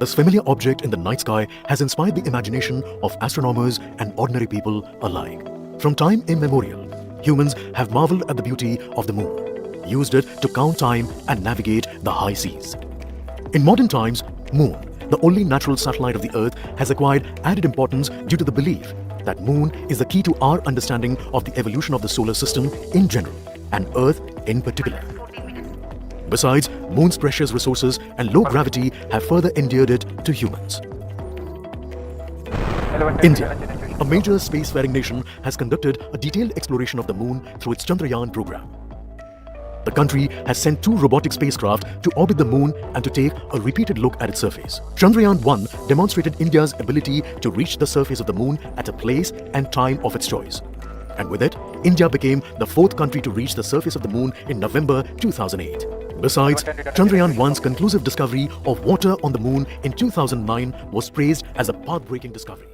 This familiar object in the night sky has inspired the imagination of astronomers and ordinary people alike. From time immemorial, humans have marveled at the beauty of the moon, used it to count time and navigate the high seas. In modern times, Moon, the only natural satellite of the Earth, has acquired added importance due to the belief that Moon is the key to our understanding of the evolution of the solar system in general and Earth in particular. Besides, Moon's precious resources and low gravity have further endeared it to humans. India, a major spacefaring nation, has conducted a detailed exploration of the Moon through its Chandrayaan program. The country has sent 2 robotic spacecraft to orbit the Moon and to take a repeated look at its surface. Chandrayaan-1 demonstrated India's ability to reach the surface of the Moon at a place and time of its choice. And with it, India became the 4th country to reach the surface of the Moon in November 2008. Besides, Chandrayaan-1's conclusive discovery of water on the Moon in 2009 was praised as a path-breaking discovery.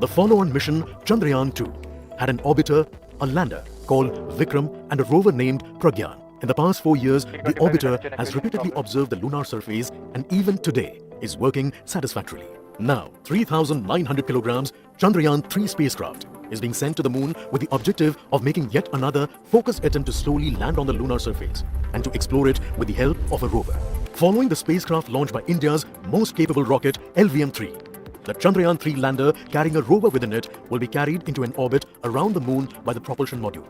The follow-on mission, Chandrayaan-2, had an orbiter, a lander called Vikram, and a rover named Pragyan. In the past 4 years, the orbiter has repeatedly observed the lunar surface and even today is working satisfactorily. Now, 3,900 kilograms Chandrayaan-3 spacecraft is being sent to the Moon with the objective of making yet another focused attempt to slowly land on the lunar surface and to explore it with the help of a rover. Following the spacecraft launched by India's most capable rocket, LVM-3, the Chandrayaan-3 lander carrying a rover within it will be carried into an orbit around the Moon by the propulsion module.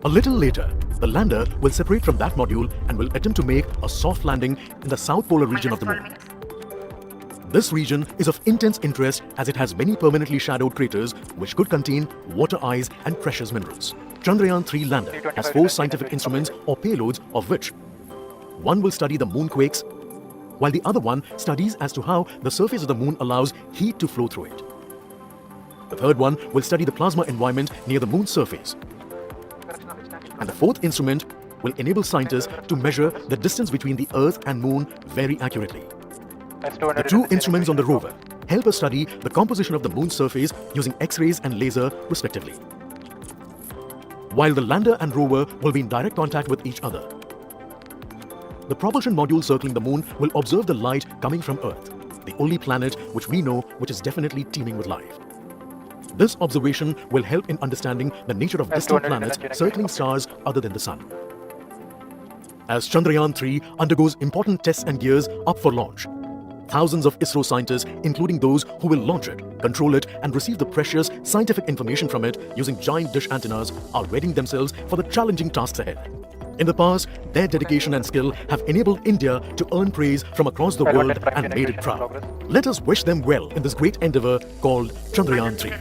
A little later, the lander will separate from that module and will attempt to make a soft landing in the south polar region of the Moon. This region is of intense interest as it has many permanently shadowed craters which could contain water ice and precious minerals. Chandrayaan-3 lander has 4 scientific instruments or payloads, of which one will study the moonquakes, while the other one studies as to how the surface of the Moon allows heat to flow through it. The third one will study the plasma environment near the Moon's surface. And the 4th instrument will enable scientists to measure the distance between the Earth and Moon very accurately. The 2 instruments on the rover help us study the composition of the Moon's surface using X-rays and laser, respectively. While the lander and rover will be in direct contact with each other, the propulsion module circling the Moon will observe the light coming from Earth, the only planet which we know which is definitely teeming with life. This observation will help in understanding the nature of distant planets circling stars other than the Sun. As Chandrayaan-3 undergoes important tests and gears up for launch, thousands of ISRO scientists, including those who will launch it, control it, and receive the precious scientific information from it using giant dish antennas, are readying themselves for the challenging tasks ahead. In the past, their dedication and skill have enabled India to earn praise from across the world and made it proud. Let us wish them well in this great endeavor called Chandrayaan-3.